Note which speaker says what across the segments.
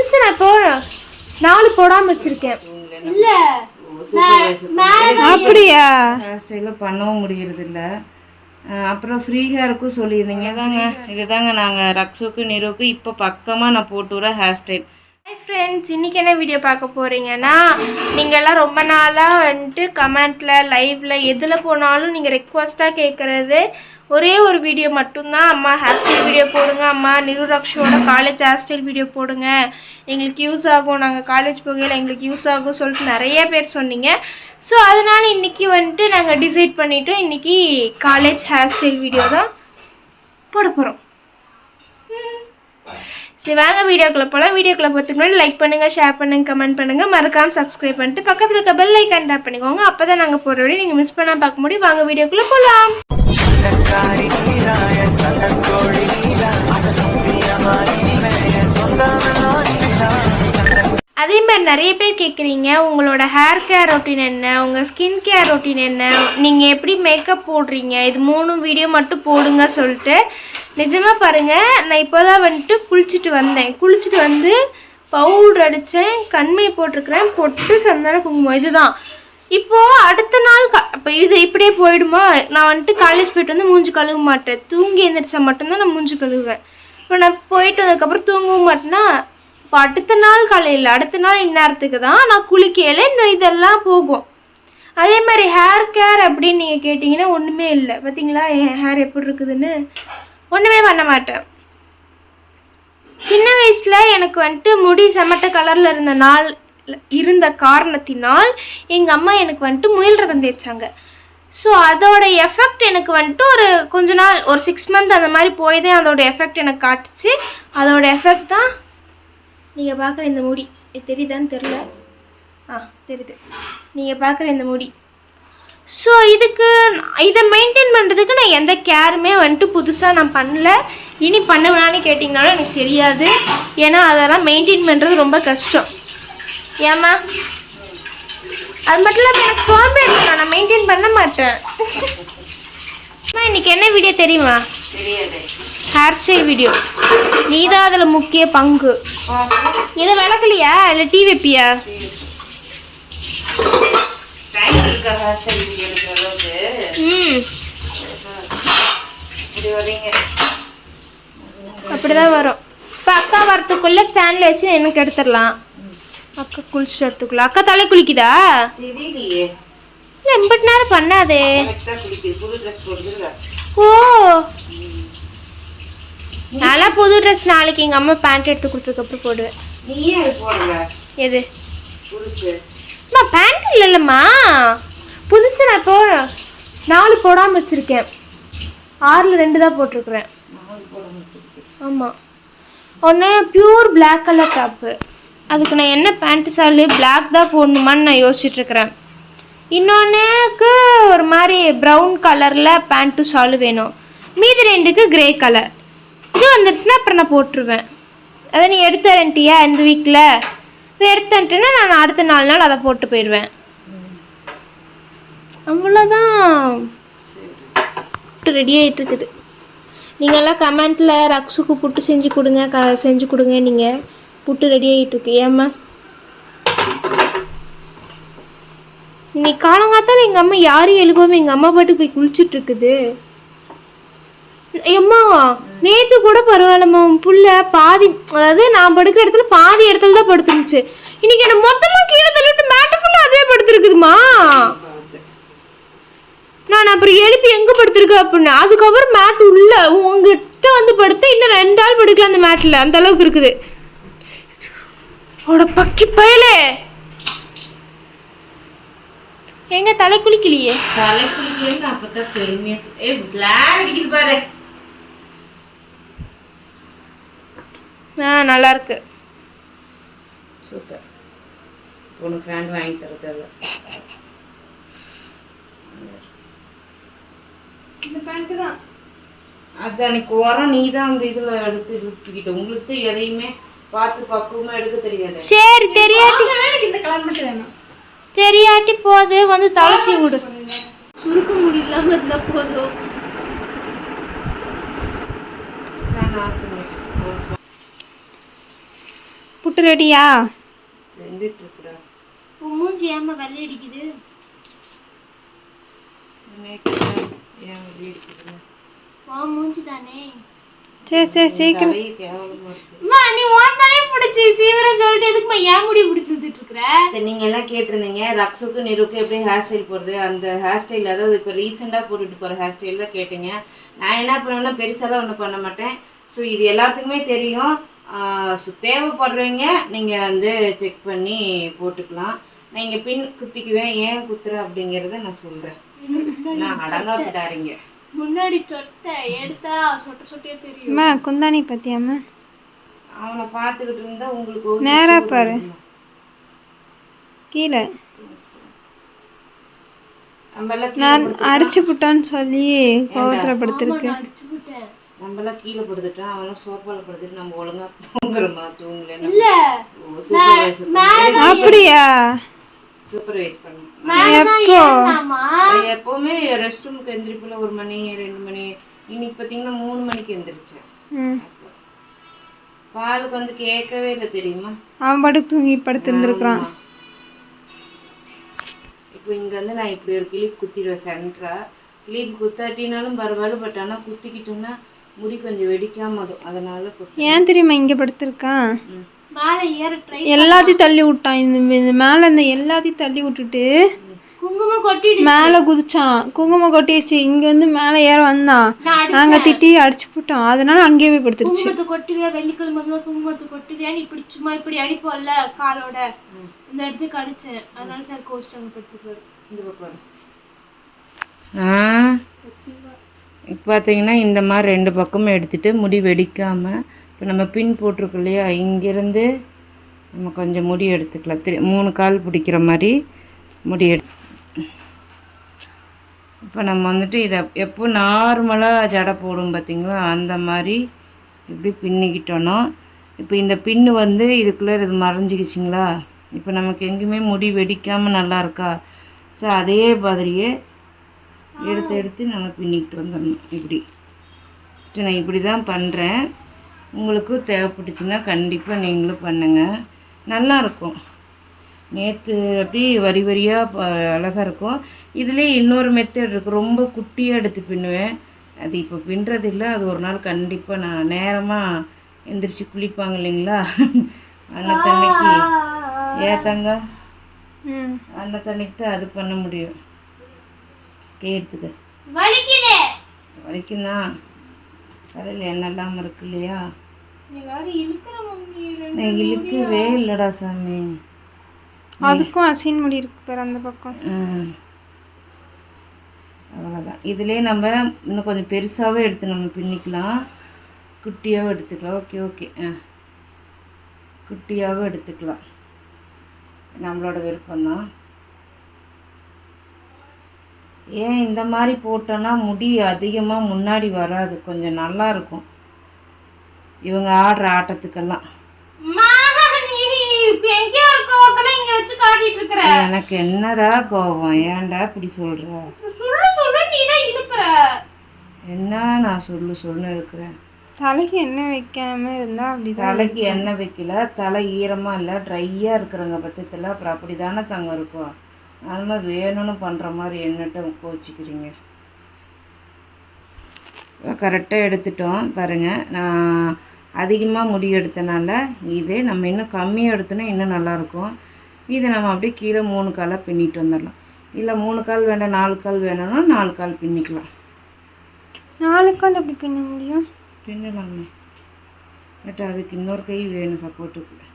Speaker 1: புதுசு நான் இப்போ 4 போடாம வச்சிருக்கேன். இல்ல அப்படியா?
Speaker 2: ஹேர் ஸ்டைலும் பண்ணவும் முடியறது இல்லை. அப்புறம் ஃப்ரீ ஹேருக்கும் சொல்லியிருந்தீங்க தாங்க. இதுதாங்க நாங்கள் ரக்ஸுக்கு நிறுவுக்கு இப்போ பக்கமாக நான் போட்டு விட ஹேர் ஸ்டைல்.
Speaker 1: ஹாய் ஃப்ரெண்ட்ஸ், இன்றைக்கி என்ன வீடியோ பார்க்க போகிறீங்கன்னா, நீங்கள்லாம் ரொம்ப நாளாக வந்துட்டு கமெண்ட்டில் லைவில் எதில் போனாலும் நீங்கள் ரெக்வஸ்ட்டாக கேட்குறது ஒரே ஒரு வீடியோ மட்டும்தான். அம்மா ஹேர் ஸ்டைல் வீடியோ போடுங்க, அம்மா நிரு ரக்ஷோட காலேஜ் ஹேர் ஸ்டைல் வீடியோ போடுங்க, எங்களுக்கு யூஸ் ஆகும், நாங்கள் காலேஜ் போகையில் எங்களுக்கு யூஸ் ஆகும் சொல்லிட்டு நிறைய பேர் சொன்னீங்க. ஸோ அதனால் இன்றைக்கி வந்துட்டு நாங்கள் டிசைட் பண்ணிவிட்டோம், இன்றைக்கி காலேஜ் ஹேர் ஸ்டைல் வீடியோ தான் போட போகிறோம். சரி வாங்க வீடியோக்குள்ளே போகலாம். வீடியோக்குள்ளே பார்த்துக்கு முன்னாடி லைக் பண்ணுங்கள், ஷேர் பண்ணுங்கள், கமெண்ட் பண்ணுங்கள், மறக்காமல் சப்ஸ்கிரைப் பண்ணிட்டு பக்கத்தில் இருக்க பெல் ஐக்கான் டேப் பண்ணிக்கோங்க. அப்போ தான் நாங்கள் போடுற வீடியோ நீங்கள் மிஸ் பண்ணால் பார்க்க முடியும். வாங்க வீடியோக்குள்ளே போகலாம். அதே மாதிரி நிறைய பேர் கேட்குறீங்க, உங்களோட ஹேர் கேர் ரொட்டீன் என்ன, உங்கள் ஸ்கின் கேர் ரொட்டீன் என்ன, நீங்கள் எப்படி மேக்கப் போடுறீங்க, இது 3 வீடியோ மட்டும் போடுங்க சொல்லிட்டு. நிஜமாக பாருங்கள், நான் இப்போ தான் வந்துட்டு குளிச்சுட்டு வந்து பவுடர் அடித்தேன், கண்மை போட்டிருக்கிறேன், பொட்டு சந்தன குங்குமம் இதுதான். இப்போது அடுத்த நாள் இப்போ இது இப்படியே போயிடுமா? நான் வந்துட்டு காலேஜ் போய்ட்டு வந்து மூஞ்சி கழுவ மாட்டேன், தூங்கி எழுந்திரிச்சா மட்டும்தான் நான் மூஞ்சி கழுவுவேன். இப்போ நான் போயிட்டு வந்ததுக்கப்புறம் தூங்கவும் மாட்டேன்னா, இப்போ அடுத்த நாள் காலையில் அடுத்த நாள் இந்நேரத்துக்கு தான் நான் குளிக்கையில் இந்த இதெல்லாம் போகும். அதே மாதிரி ஹேர் கேர் அப்படின்னு நீங்கள் கேட்டிங்கன்னா ஒன்றுமே இல்லை. பார்த்தீங்களா என் ஹேர் எப்படி இருக்குதுன்னு? ஒன்றுமே பண்ண மாட்டேன். சின்ன வயசில் எனக்கு வந்துட்டு முடி செமட்ட கலரில் இருந்த காரணத்தினால் எங்கள் அம்மா எனக்கு வந்துட்டு முயல் ரதம் தேய்ச்சாங்க. ஸோ அதோட எஃபெக்ட் எனக்கு வந்துட்டு ஒரு கொஞ்ச நாள், ஒரு 6 மந்த் அந்த மாதிரி போய் தான் அதோட எஃபெக்ட் எனக்கு காட்டுச்சு. அதோட எஃபெக்ட் தான் நீங்கள் பார்க்குற இந்த முடி. தெரியுதான்னு தெரில, தெரியுது, நீங்கள் பார்க்குற இந்த முடி. ஸோ இதை மெயின்டைன் பண்ணுறதுக்கு நான் எந்த கேருமே வந்துட்டு புதுசாக நான் பண்ணல. இனி பண்ணுவேனான்னு கேட்டிங்கனாலும் எனக்கு தெரியாது. ஏன்னா அதெல்லாம் மெயின்டைன் பண்ணுறது ரொம்ப கஷ்டம். ஏம்மா அது மட்டும் இல்லாமல் எனக்கு சோம்பேறி, நான் மெயின்டைன் பண்ண மாட்டேன். இன்னைக்கு என்ன வீடியோ தெரியுமா? Hair style video. நீ தான் அதில் முக்கிய பங்கு. இதை விளக்கலையா இல்லை டீ வைப்பியா? அப்படிதான் வரும். இப்போ அக்கா வரத்துக்குள்ள ஸ்டாண்ட்ல வச்சு எனக்கு எடுத்துடலாம். அக்கா குளிச்சுட்டு எடுத்துக்குள்ள. அக்கா தலை குளிக்குதா? இல்லை எம்பிட்டு நேரம் பண்ணாதே. ஓ நல்லா புது ட்ரெஸ் நாளைக்கு எங்கள் அம்மா பேண்ட் எடுத்து கொடுத்ததுக்கப்புறம் போடுவேன். எது? அம்மா பேண்ட் இல்லைல்லம்மா, புதுசு நான் இப்போ 4 போடாமல் வச்சுருக்கேன். 6ல் 2 தான் போட்டிருக்குறேன். ஆமாம், ஒன்று பியூர் பிளாக் கலர் டாப்பு. அதுக்கு நான் என்ன பேண்ட்டு சாலு பிளாக் தான் போடணுமான்னு நான் யோசிச்சுட்ருக்குறேன். இன்னொன்றுக்கு ஒரு மாதிரி ப்ரௌன் கலரில் பேண்ட்டு ஷாலு வேணும். மீதி 2க்கு கிரே கலர். இது வந்துருச்சுன்னா அப்புறம் நான் போட்டுருவேன். அதை நீ எடுத்து தரேன்ட்டியா இந்த வீக்கில்? இப்போ எடுத்துட்டேன்னா நான் அடுத்த 4 நாள் அதை போட்டு போயிடுவேன். அவ்வளோதான். புட்டு ரெடி ஆகிட்டு இருக்குது. நீங்கள்லாம் கமெண்ட்டில் ரக்ஸுக்கு புட்டு செஞ்சு கொடுங்க நீங்கள். புட்டு ரெடி ஆகிட்டு இருக்கு. ஏம்மா இன்னைக்கு காலங்காத்தால எங்கள் அம்மா யாரையும் எழுப்பாமல் எங்கள் அம்மா பாட்டுக்கு போய் குளிச்சுட்டு இருக்குது. அம்மா நேற்று கூட பரவாயில்லம்மா, புள்ள பாதி, அதாவது நான் படுக்கிற இடத்துல பாதி இடத்துல தான் படுத்துருந்துச்சு. இன்னைக்கு என்ன மொத்தமாக கீழே தள்ளிவிட்டு மேட்டை ஃபுல்லாக அதே படுத்துருக்குதுமா. நான் அப்புறம் எழுப்பி எங்கே படுத்துருக்கு அப்படின்னு, அதுக்கப்புறம் மேட் உள்ள உங்ககிட்ட வந்து படுத்து இன்னும் 2 ஆள் படுக்கலாம் அந்த மேட்டில், அந்த அளவுக்கு இருக்குது. அவட பக்கி பயலே. எங்க தலை குளிக்கலையே?
Speaker 2: அப்பதான் பெருமையா பாரு.
Speaker 1: நல்லா இருக்கு.
Speaker 2: சூப்பர். உனக்கு ஃபேன் வாங்கி தரது
Speaker 1: இந்த பேண்ட் தான்.
Speaker 2: அது அன்னைக்கு வரோம், நீ தான் அந்த இதில் எடுத்துக்கிட்ட. உங்களுக்கு எதையுமே பார்த்து பக்குவமா எடுக்க தெரியாது.
Speaker 1: சரி தெரியாட்டி இந்த கலர் மட்டும் வேணும். தெரியாட்டி போது வந்து தலசி விடு. சுருக்க முடியலாம இருந்தா போதும்.
Speaker 3: புட்டு ரெடியா?
Speaker 2: வெந்துட்டு இருக்குடா.
Speaker 1: உன் மூஞ்சி ஏமா வெள்ளை அடிக்குது?
Speaker 2: ஏன் அப்படி இருக்குது?
Speaker 1: மூஞ்சி தானே.
Speaker 3: சரி சரி சீக்கிரம்.
Speaker 2: தலையே கேவலமா இருக்கு.
Speaker 1: அம்மா நீ உன் தலையை பிடிச்சி சீவிரம் சொல்லிட்டு எதுக்குமா ஏன் முடி பிடிச்சி சுத்திட்டு இருக்கிற?
Speaker 2: சரி, நீங்க எல்லாம் கேட்டிருந்தீங்க ரக்ஸுக்கு நிருக்கு எப்படி ஹேர் ஸ்டைல் போடுறது, அந்த ஹேர் ஸ்டைல் அதாவது இப்போ ரீசெண்டாக போட்டுட்டு போகிற ஹேர் ஸ்டைல் தான் கேட்டீங்க. நான் என்ன பண்ணுவேன்னா பெருசாலாம் ஒன்றும் பண்ண மாட்டேன். ஸோ இது எல்லாத்துக்குமே தெரியும். ஸோ தேவைப்படுறவங்க நீங்கள் வந்து செக் பண்ணி போட்டுக்கலாம். நான் இங்கே பின் குத்திக்குவேன். ஏன் குத்துறேன் அப்படிங்கிறத நான் சொல்கிறேன். நான் அடங்கா விடாதீங்க.
Speaker 1: முன்னாடி சொட்டை எடுத்தா சொட்டையே தெரியும்.
Speaker 3: அம்மா குந்தாணி பத்தியாம்மா?
Speaker 2: அவனை பார்த்துக்கிட்டு இருந்தா உங்களுக்கு
Speaker 3: நேரா பாரு கீழே. நான் அடிச்சு புட்டான்னு சொல்லி கோவத்துல படுத்திருக்கேன்.
Speaker 2: நம்மளாம் கீழே படுத்துட்டோம், அவனும் சோஃபால படுத்துட்டு நம்ம ஒழுங்கா தூங்குறோமா? தூங்கல.
Speaker 3: அப்படியா?
Speaker 2: சூப்பர்வைஸ் பண்ணும். எப்பவுமே ரெஸ்ட் ரூமுக்கு எந்திரிப்புல 1 மணி 2 மணி. இன்னைக்கு பாத்தீங்கன்னா 3 மணிக்கு எந்திரிச்சேன். பாலுக்கு வந்து கேட்கவே இல்லை தெரியுமா?
Speaker 3: அவன் படுத்து தூங்கி படுத்துருந்துருக்கான்.
Speaker 2: இப்போ இங்க வந்து நான் இப்படி ஒரு கிளிப் குத்திடுவேன் சென்டரா. கிளிப் குத்தாட்டினாலும் பரவாயில்ல, பட் ஆனால் குத்திக்கிட்டோம்னா முடி கொஞ்சம் வெடிக்காம வரும். அதனால
Speaker 3: ஏன் தெரியுமா இங்க படுத்திருக்கான்?
Speaker 1: எல்லாத்தையும்
Speaker 3: தள்ளி விட்டான். இந்த மேல இந்த எல்லாத்தையும் தள்ளி விட்டுட்டு
Speaker 1: குங்குமம் கொட்டி
Speaker 3: மேல குதிச்சான். குங்குமம் கொட்டிடுச்சு. இங்க வந்து மேல ஏற வந்தான். நாங்க திட்டி அடிச்சு போட்டோம். அதனால அங்கேயே போய் படுத்துருச்சு.
Speaker 1: குங்குமத்தை கொட்டுவியா? வெள்ளிக்கிழமை குங்குமத்தை கொட்டுவியான்னு இப்படி சும்மா இப்படி அடிப்போம்ல காலோட, இந்த இடத்துக்கு அடிச்சேன். அதனால சார் கோஸ்ட் அங்க படுத்துக்குவாரு.
Speaker 2: இப்போ பார்த்தீங்கன்னா இந்த மாதிரி 2 பக்கமும் எடுத்துட்டு முடி வெடிக்காமல் இப்போ நம்ம பின் போட்டிருக்கோம் இல்லையா, இங்கேருந்து நம்ம கொஞ்சம் முடி எடுத்துக்கலாம். 3 கால் பிடிக்கிற மாதிரி முடி இப்போ நம்ம வந்துட்டு இதை எப்போ நார்மலாக ஜடை போடும் பார்த்திங்களா, அந்த மாதிரி இப்படி பின்னிக்கிட்டோன்னா இப்போ இந்த பின்னு வந்து இதுக்குள்ளே இது மறைஞ்சிக்கிச்சிங்களா. இப்போ நமக்கு எங்கேயுமே முடி வெடிக்காமல் நல்லா இருக்கா. ஸோ அதே மாதிரியே எடுத்து நம்ம பின்னிக்கிட்டு வந்துடணும். இப்படி நான் இப்படி தான் பண்ணுறேன். உங்களுக்கும் தேவைப்பட்டுச்சுன்னா கண்டிப்பாக நீங்களும் பண்ணுங்கள், நல்லாயிருக்கும். நேற்று அப்படி வரி வரியாக அழகாக இருக்கும். இதுலேயே இன்னொரு மெத்தட் இருக்குது, ரொம்ப குட்டியாக எடுத்து பின்னுவேன். அது இப்போ பின்னுறதில்லை. அது ஒரு நாள் கண்டிப்பாக நான் நேரமாக எந்திரிச்சு குளிப்பாங்க இல்லைங்களா அன்னத்தன்னைக்கு, ஏத்தாங்க அன்னத்தன்னைக்கு தான் அது பண்ண முடியும். எடுத்துக்க வலிக்குன்னா கரையில் எண்ணெய் இல்லாமல் இருக்கு இல்லையா. நான் இழுக்கவே இல்லைடா சாமி.
Speaker 3: அதுக்கும் அசின் முடி இருக்கு பேர் அந்த பக்கம்.
Speaker 2: அவ்வளோதான். இதுலேயே நம்ம இன்னும் கொஞ்சம் பெருசாகவே எடுத்து நம்ம பின்னிக்கலாம், குட்டியாகவும் எடுத்துக்கலாம். ஓகே குட்டியாகவும் எடுத்துக்கலாம், நம்மளோட விருப்பம்தான். ஏன் இந்த மாதிரி போட்டோன்னா முடி அதிகமாக முன்னாடி வராது, கொஞ்சம் நல்லா இருக்கும் இவங்க ஆடுற ஆட்டத்துக்கெல்லாம். எனக்கு என்னடா கோபம், ஏன்டா இப்படி சொல்ற? என்ன நான் சொல்லு இருக்கிறேன்.
Speaker 3: தலைக்கு எண்ணெய் வைக்காம இருந்தா அப்படி.
Speaker 2: தலைக்கு எண்ணெய் வைக்கல, தலை ஈரமாக இல்லை, ட்ரையாக இருக்கிறவங்க பட்சத்தில் அப்புறம் அப்படி தானே தங்க இருக்கும். அதனால் வேணும்னு பண்ணுற மாதிரி என்னட்ட கோச்சிக்கிறீங்க. கரெக்டாக எடுத்துட்டோம் பாருங்கள். நான் அதிகமாக முடி எடுத்தனால இதே நம்ம இன்னும் கம்மியாக எடுத்தோன்னா இன்னும் நல்லாயிருக்கும். இதை நம்ம அப்படியே கீழே 3 காலாக பின்னிட்டு வந்துடலாம். இல்லை 3 கால் வேண்டாம் 4 கால் வேணும்னா 4 கால் பின்னிக்கலாம்.
Speaker 3: 4 கால் எப்படி பின்ன முடியும்?
Speaker 2: பின்னலாமே, பட் அதுக்கு இன்னொரு கை வேணும் சப்போர்ட்டுக்கு.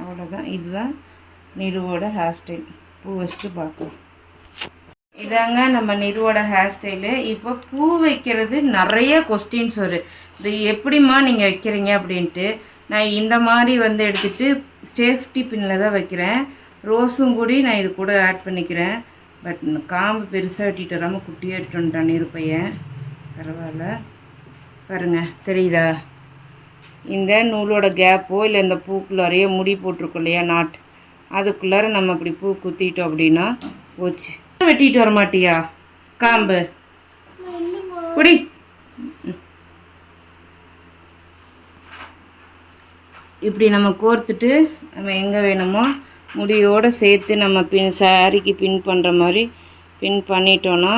Speaker 2: அவ்வளோதான். இதுதான் நிருவோட ஹேர் ஸ்டைல். பூ வச்சுட்டு பார்க்கலாம். இதாங்க நம்ம நிருவோட ஹேர் ஸ்டைலு. இப்போ பூ வைக்கிறது நிறைய கொஸ்டின்ஸ் வரும், இது எப்படிம்மா நீங்கள் வைக்கிறீங்க அப்படின்ட்டு. நான் இந்த மாதிரி வந்து எடுத்துகிட்டு சேஃப்டி பின்னில் தான் வைக்கிறேன். ரோஸும் கூடி நான் இது கூட ஆட் பண்ணிக்கிறேன். பட் காம்பு பெருசாக வெட்டிட்டு வராமல் குட்டியாக எடுத்து வந்துட்டான் நிரு பையன். பரவாயில்ல, பாருங்கள் தெரியுதா? இந்த நூலோட கேப்போ இல்லை இந்த பூக்குள்ளாரையே முடி போட்டிருக்கோம் இல்லையா நாட், அதுக்குள்ளார நம்ம அப்படி பூ குத்திட்டோம் அப்படின்னா போச்சு. வெட்டிட்டு வர மாட்டியா காம்பு? குடி. இப்படி நம்ம கோர்த்துட்டு நம்ம எங்கே வேணுமோ முடியோடு சேர்த்து நம்ம சாரிக்கு பின் பண்ணுற மாதிரி பின் பண்ணிட்டோன்னா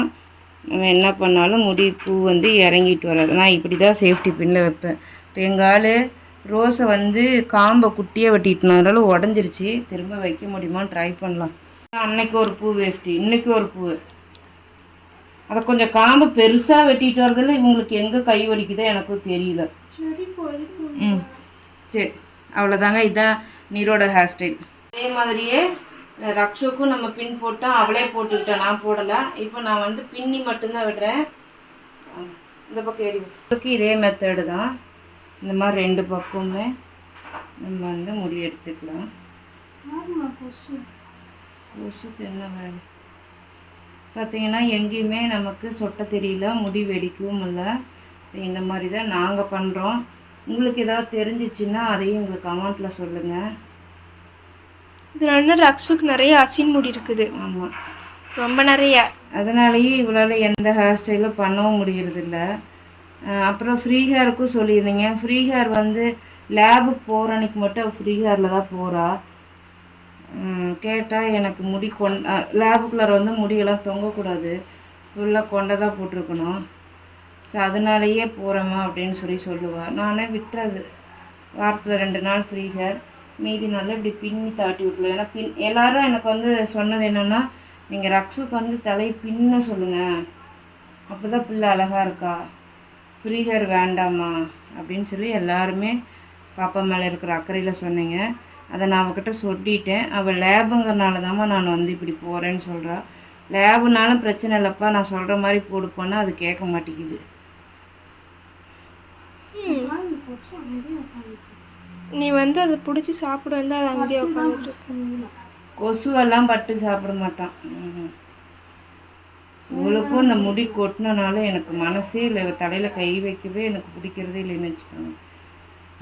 Speaker 2: நம்ம என்ன பண்ணாலும் முடி பூ வந்து இறங்கிட்டு வராது. நான் இப்படி தான் சேஃப்டி பின்னில் வைப்பேன். இப்போ எங்கள் ஆள் ரோஸை வந்து காம்பை குட்டியாக வெட்டிட்டுனால உடஞ்சிருச்சு. திரும்ப வைக்க முடியுமான்னு ட்ரை பண்ணலாம். அன்னைக்கு ஒரு பூ வேஸ்ட்டு, இன்றைக்கி ஒரு பூ. அதை கொஞ்சம் காம்பை பெருசாக வெட்டிட்டு வரதில்ல இவங்களுக்கு எங்கே கை வலிக்குதோ எனக்கும் தெரியல. சரி அவ்வளோதாங்க. இதுதான் நீரோட ஹேர் ஸ்டைல். அதே மாதிரியே ரக்ஷுக்கும் நம்ம பின் போட்டால் அவளே போட்டுக்கிட்டேன், நான் போடலை. இப்போ நான் வந்து பின்னி மட்டும்தான் விடுறேன். இந்த பக்கம் ஏறி இதே மெத்தடு தான். இந்த மாதிரி 2 பக்கமுமே நம்ம வந்து முடி எடுத்துக்கலாம். கொசுக்கு என்ன வேலை பார்த்தீங்கன்னா எங்கேயுமே நமக்கு சொட்ட தெரியல, முடி வெடிக்கவும் இல்லை. இந்த மாதிரி தான் நாங்கள் பண்ணுறோம். உங்களுக்கு ஏதாவது தெரிஞ்சிச்சுன்னா அதையும் எங்களுக்கு கமெண்ட்டில் சொல்லுங்கள்.
Speaker 1: இதில் வந்து ரக்ஷுக்கு நிறைய அசின் முடி இருக்குது.
Speaker 2: ஆமாம்,
Speaker 1: ரொம்ப நிறைய.
Speaker 2: அதனாலேயே இவளால் எந்த ஹேர் ஸ்டைலும் பண்ணவும் முடியறதில்ல. அப்புறம் ஃப்ரீ ஹேருக்கும் சொல்லியிருந்தீங்க. ஃப்ரீ ஹேர் வந்து லேபுக்கு போகிற அன்றைக்கி மட்டும் ஃப்ரீ ஹேரில் தான் போகிறா. கேட்டால் எனக்கு முடி லேபுக்குள்ளார வந்து முடியெல்லாம் தொங்கக்கூடாது, ஃபுல்லாக கொண்டை தான் போட்டிருக்கணும். ஸோ அதனாலேயே போகிறேம்மா அப்படின்னு சொல்லுவாள். நானே விட்டுறது. வாரத்தில் 2 நாள் ஃப்ரீ ஹேர், மீதி நாளில் இப்படி பின்னி தாட்டி விட்டுருவேன். ஏன்னா எல்லோரும் எனக்கு வந்து சொன்னது என்னென்னா, நீங்கள் ரக்ஷுக்கு வந்து தலையை பின்ன சொல்லுங்கள், அப்போ தான் பிள்ளை அழகாக இருக்கா, ஃப்ரீ ஹேர் வேண்டாமா அப்படின்னு சொல்லி எல்லாருமே பாப்பா மேலே இருக்கிற அக்கறையில் சொன்னீங்க. அதை நான் அவகிட்ட சொல்லிட்டேன். அவள் லேபுங்கிறனால தாம்மா நான் வந்து இப்படி போகிறேன்னு சொல்கிறா. லேபுனாலும் பிரச்சனை இல்லைப்பா, நான் சொல்கிற மாதிரி போடுப்போன்னா அது கேட்க மாட்டேங்குது.
Speaker 1: நீ வந்து அதை பிடிச்சி சாப்பிட வந்து அது அங்கேயே உட்காந்துட்டு.
Speaker 2: கொசுவெல்லாம் பட்டு சாப்பிட மாட்டான். இவளுக்கும் இந்த முடி கொட்டினால எனக்கு மனசே இல்லை, தலையில் கை வைக்கவே எனக்கு பிடிக்கிறதே இல்லைன்னு வச்சுக்கோங்க.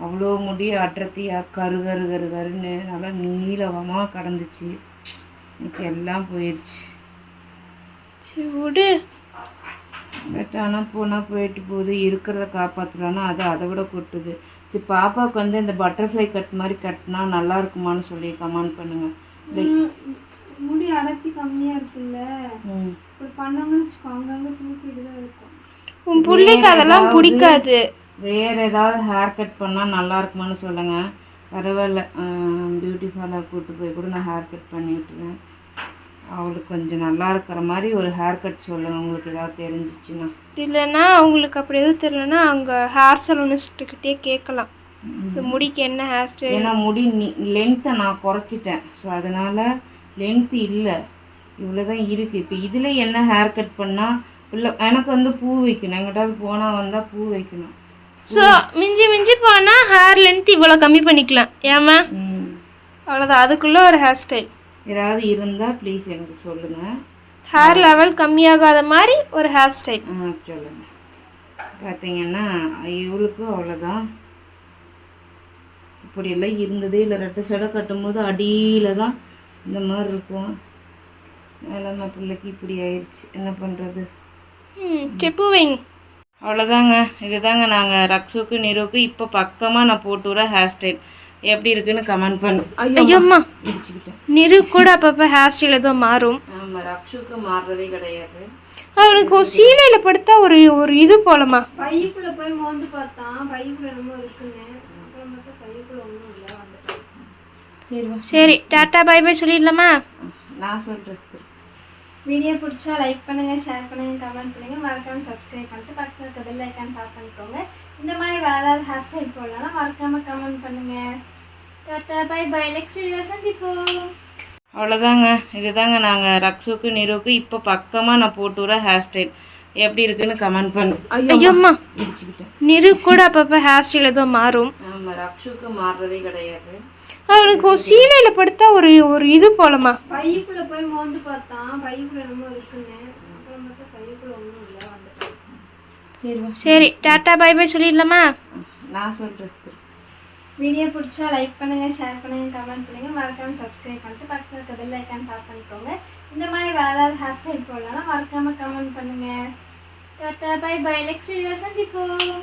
Speaker 2: அவ்வளோ முடி அடர்த்தியாக கருன்னு நல்லா நீளமாக கடந்துச்சு. இன்னைக்கு எல்லாம் போயிடுச்சு.
Speaker 1: சரி விடு.
Speaker 2: பட் ஆனால் போனால் போயிட்டு போகுது. இருக்கிறத காப்பாற்றலான்னா அது அதை விட கொட்டுது. சரி பாப்பாவுக்கு வந்து இந்த பட்டர்ஃப்ளை கட் மாதிரி கட்டினா நல்லா இருக்குமான்னு சொல்லி கமெண்ட் பண்ணுங்கள்.
Speaker 3: முடி அடர்த்தி கம்மியாக இருக்குல்ல, இப்போ பண்ணோம்னு வச்சுக்கோங்க, அங்கங்கே தூக்கிட்டு தான் இருக்கும்.
Speaker 1: உன் பிள்ளைக்கு அதெல்லாம் பிடிக்காது.
Speaker 2: வேறு ஏதாவது ஹேர் கட் பண்ணால் நல்லா இருக்குமான்னு சொல்லுங்கள். பரவாயில்ல, பியூட்டி பார்லர் கூப்பிட்டு போய் கூட நான் ஹேர் கட் பண்ணி விட்டுருவேன். அவளுக்கு கொஞ்சம் நல்லா இருக்கிற மாதிரி ஒரு ஹேர் கட் சொல்லுங்கள் உங்களுக்கு ஏதாவது தெரிஞ்சிச்சுன்னா.
Speaker 1: இல்லைன்னா அவங்களுக்கு அப்படி எதுவும் தெரியலன்னா அங்கே ஹேர் சலூனிஸ்ட்டுக்கிட்டே கேட்கலாம் இந்த முடிக்கு என்ன ஹேர் ஸ்டைல்.
Speaker 2: ஏன்னா முடி லென்த்தை நான் குறைச்சிட்டேன். ஸோ அதனால் லென்த்து இல்லை, இவ்வளோ தான் இருக்குது. இப்போ இதில் என்ன ஹேர் கட் பண்ணால் இல்லை, எனக்கு வந்து பூ வைக்கணும், எங்கிட்டாவது போனால் வந்தால் பூ வைக்கணும்.
Speaker 1: ஸோ மிஞ்சி போனால் ஹேர் லென்த் இவ்வளோ கம்மி பண்ணிக்கலாம். ஏமா அவ்வளோதான், அதுக்குள்ளே ஒரு ஹேர் ஸ்டைல்
Speaker 2: ஏதாவது இருந்தால் ப்ளீஸ் எனக்கு சொல்லுங்கள்.
Speaker 1: ஹேர் லெவல் கம்மியாகாத மாதிரி ஒரு ஹேர் ஸ்டைல்
Speaker 2: சொல்லுங்கள். பார்த்தீங்கன்னா இவளுக்கும் அவ்வளோதான். இப்படியெல்லாம் இருந்ததே இல்லை. 2 சடை கட்டும்போது அடியில் தான் இந்த மாதிரி இருக்கும். நம்ம பிள்ளைக்கு இப்படி ஆயிடுச்சு, என்ன பண்ணுறது.
Speaker 1: செப்பு வைங்க.
Speaker 2: அவ்வளோதாங்க. இதுதாங்க நாங்கள் ரக்ஷுக்கு நிரோக்கு இப்போ பக்கமாக நான் போட்டு வர ஹேர் ஸ்டைல். எப்படி இருக்குன்னு கமெண்ட் பண்ணு.
Speaker 1: ஐயோம்மா இடிச்சுக்கிட்டேன். நிரு கூட அப்பப்போ ஹேர் ஸ்டைல் ஏதோ மாறும்.
Speaker 2: ஆமாம், ரக்ஷுக்கு மாறுறதே கிடையாது.
Speaker 1: அவனுக்கு ஒரு சீலையில் படுத்தா ஒரு ஒரு இது போலமா.
Speaker 3: பைக்குள்ளே போய் மோந்து பார்த்தான், பைக்குள்ளே என்னமோ இருக்குன்னு, அப்புறம் மட்டும் பைக்குள்ளே ஒன்றும் இல்லை, வந்துட்டேன்.
Speaker 1: சரி டாட்டா பை பை சொல்லிடலாமா?
Speaker 2: நான் சொல்கிறேன்.
Speaker 3: வீடியோ பிடிச்சா லைக் பண்ணுங்கள், ஷேர் பண்ணுங்கள், கமெண்ட் பண்ணுங்கள், மறக்காமல் சப்ஸ்கிரைப் பண்ணிட்டு பக்கத்தில் இருக்க பெல் ஐக்கான் டாப் பண்ணிக்கோங்க. இந்த மாதிரி வேறு ஏதாவது ஹேர் ஸ்டைல் போடலாம் மறக்காமல் கமெண்ட் பண்ணுங்கள்.
Speaker 1: Tata bye bye, next video சந்திப்போம்.
Speaker 2: அவ்வளோதாங்க. இதுதாங்க நாங்கள் ரக்ஷுக்கு நிரோக்கு இப்போ பக்கமாக நான் போட்டு வர ஹேர் ஸ்டைல். எப்படி இருக்குன்னு கமெண்ட் பண்ணு.
Speaker 1: ஐயோம்மா
Speaker 2: இடிச்சுக்கிட்டேன்.
Speaker 1: நிரு கூட அப்பப்போ ஹேர் ஸ்டைல் ஏதோ மாறும்.
Speaker 2: ஆமாம், ரக்ஷுக்கு மாறுறதே கிடையாது.
Speaker 1: அவனுக்கு ஒரு சீலையில் படுத்தா ஒரு ஒரு இது போலமா.
Speaker 3: பைக்குள்ளே போய் மோந்து பார்த்தான், பைக்குள்ளே என்னமோ இருக்குன்னு, அப்புறம் மட்டும் பைக்குள்ளே ஒன்றும் இல்லை, வந்துட்டேன்.
Speaker 1: சரி டாட்டா பை பை சொல்லிடலாமா?
Speaker 2: நான் சொல்கிறேன்.
Speaker 3: வீடியோ பிடிச்சா லைக் பண்ணுங்கள், ஷேர் பண்ணுங்கள், கமெண்ட் பண்ணுங்கள், மறக்காமல் சப்ஸ்கிரைப் பண்ணிட்டு பக்கத்தில் இருக்க பெல் ஐக்கான் டாப் பண்ணிக்கோங்க. இந்த மாதிரி வேறு ஏதாவது ஹேர் ஸ்டைல் போடலாம் மறக்காமல் கமெண்ட் பண்ணுங்கள்.
Speaker 1: Tata bye bye, next video சந்திப்போம்.